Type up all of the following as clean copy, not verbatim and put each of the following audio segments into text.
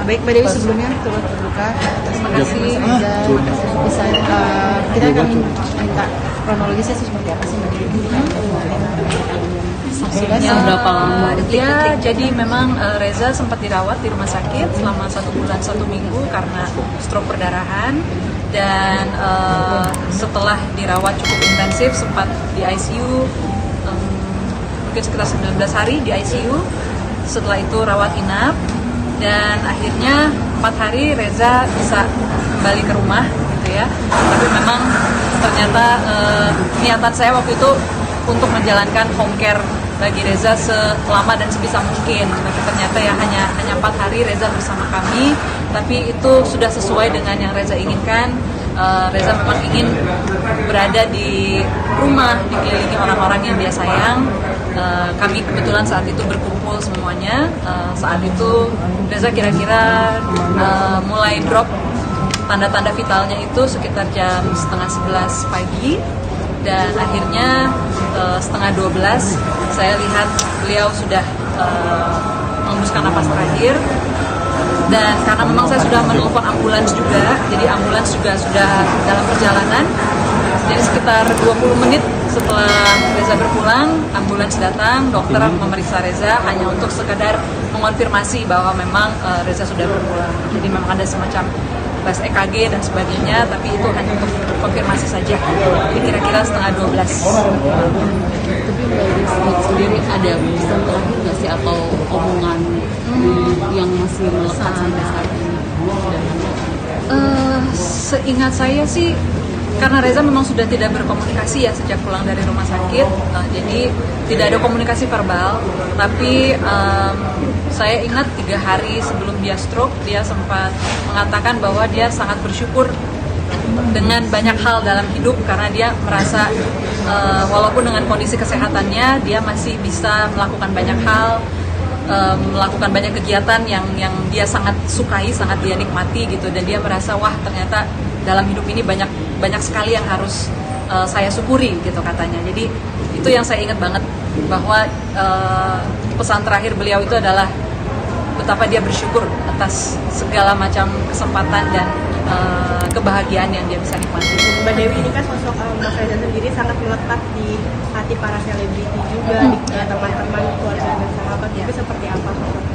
Baik Mbak Dewi, sebelumnya turut berduka atas Terima kasih. bisa kita akan minta kronologisnya seperti apa sih Mbak Dewi? Saksinya berapa lama? Ya, jadi memang Reza sempat dirawat di rumah sakit selama 1 bulan 1 minggu karena stroke perdarahan, dan setelah dirawat cukup intensif sempat di ICU mungkin sekitar 19 hari di ICU. Setelah itu rawat inap, dan akhirnya 4 hari Reza bisa kembali ke rumah gitu ya. Tapi memang ternyata niatan saya waktu itu untuk menjalankan home care bagi Reza selama dan sebisa mungkin. Tapi ternyata ya hanya 4 hari Reza bersama kami, tapi itu sudah sesuai dengan yang Reza inginkan. Reza memang ingin berada di rumah, dikelilingi orang-orang yang dia sayang. Kami kebetulan saat itu berkumpul semuanya. Saat itu Reza kira-kira mulai drop tanda-tanda vitalnya itu sekitar jam setengah 11 pagi, dan akhirnya setengah 12 saya lihat beliau sudah menghembuskan napas terakhir. Dan karena memang saya sudah menelpon ambulans juga, jadi ambulans juga sudah dalam perjalanan. Jadi sekitar 20 menit setelah Reza berpulang, ambulans datang, dokter memeriksa Reza hanya untuk sekadar mengonfirmasi bahwa memang Reza sudah berpulang. Jadi memang ada semacam tes EKG dan sebagainya, tapi itu hanya untuk konfirmasi saja. Jadi kira-kira setengah 12. Tapi Mbak Dewi sendiri ada pesan terakhir nggak sih, atau omongan yang masih melekat sampai saat ini? Seingat saya sih, karena Reza memang sudah tidak berkomunikasi ya sejak pulang dari rumah sakit, jadi tidak ada komunikasi verbal. Tapi saya ingat 3 hari sebelum dia stroke, dia sempat mengatakan bahwa dia sangat bersyukur dengan banyak hal dalam hidup, karena dia merasa walaupun dengan kondisi kesehatannya dia masih bisa melakukan banyak hal, melakukan banyak kegiatan yang dia sangat sukai, sangat dia nikmati gitu. Dan dia merasa wah, ternyata dalam hidup ini banyak sekali yang harus saya syukuri gitu katanya. Jadi itu yang saya ingat banget, bahwa pesan terakhir beliau itu adalah betapa dia bersyukur atas segala macam kesempatan dan kebahagiaan yang dia bisa nikmati. Mbak Dewi, ini kan sosok Mas Reza sendiri sangat melekat di hati para selebriti juga, di teman-teman, keluarga dan sahabat. Itu seperti apa sosoknya?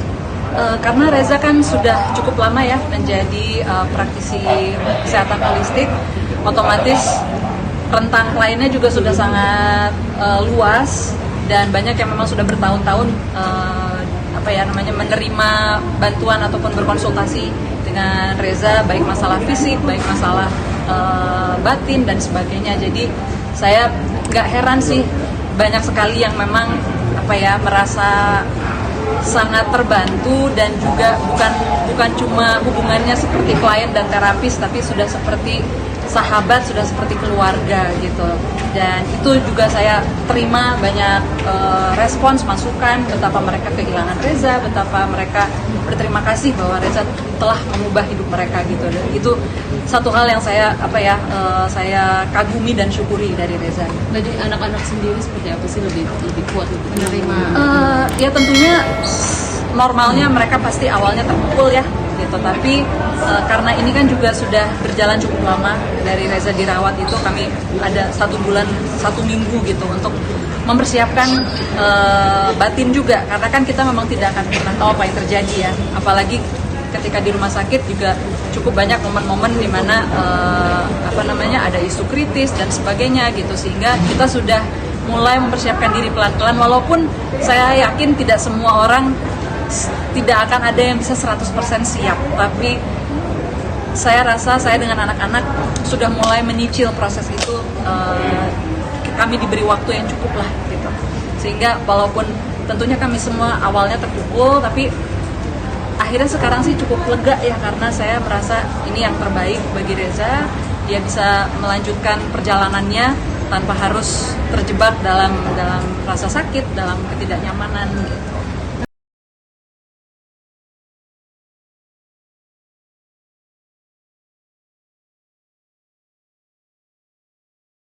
Karena Reza kan sudah cukup lama ya menjadi praktisi kesehatan holistik, otomatis rentang kliennya juga sudah sangat luas, dan banyak yang memang sudah bertahun-tahun menerima bantuan ataupun berkonsultasi dengan Reza, baik masalah fisik, baik masalah batin dan sebagainya. Jadi saya nggak heran sih, banyak sekali yang memang merasa sangat terbantu, dan juga bukan cuma hubungannya seperti klien dan terapis, tapi sudah seperti sahabat, sudah seperti keluarga gitu. Dan itu juga saya terima banyak respons, masukan, betapa mereka kehilangan Reza, betapa mereka berterima kasih bahwa Reza telah mengubah hidup mereka gitu. Dan itu satu hal yang saya saya kagumi dan syukuri dari Reza. Jadi anak-anak sendiri seperti apa sih, lebih kuat untuk menerima? Ya tentunya normalnya mereka pasti awalnya terpukul ya gitu, tapi karena ini kan juga sudah berjalan cukup lama dari Reza dirawat, itu kami ada 1 bulan 1 minggu gitu untuk mempersiapkan batin juga, karena kan kita memang tidak akan pernah tahu apa yang terjadi ya, apalagi ketika di rumah sakit juga cukup banyak momen-momen di mana ada isu kritis dan sebagainya gitu, sehingga kita sudah mulai mempersiapkan diri pelan-pelan, walaupun saya yakin tidak semua orang, tidak akan ada yang bisa 100% siap, tapi saya rasa saya dengan anak-anak sudah mulai menyicil proses itu. Kami diberi waktu yang cukup lah gitu, sehingga walaupun tentunya kami semua awalnya terpukul, tapi akhirnya sekarang sih cukup lega ya, karena saya merasa ini yang terbaik bagi Reza. Dia bisa melanjutkan perjalanannya tanpa harus terjebak dalam rasa sakit, dalam ketidaknyamanan gitu.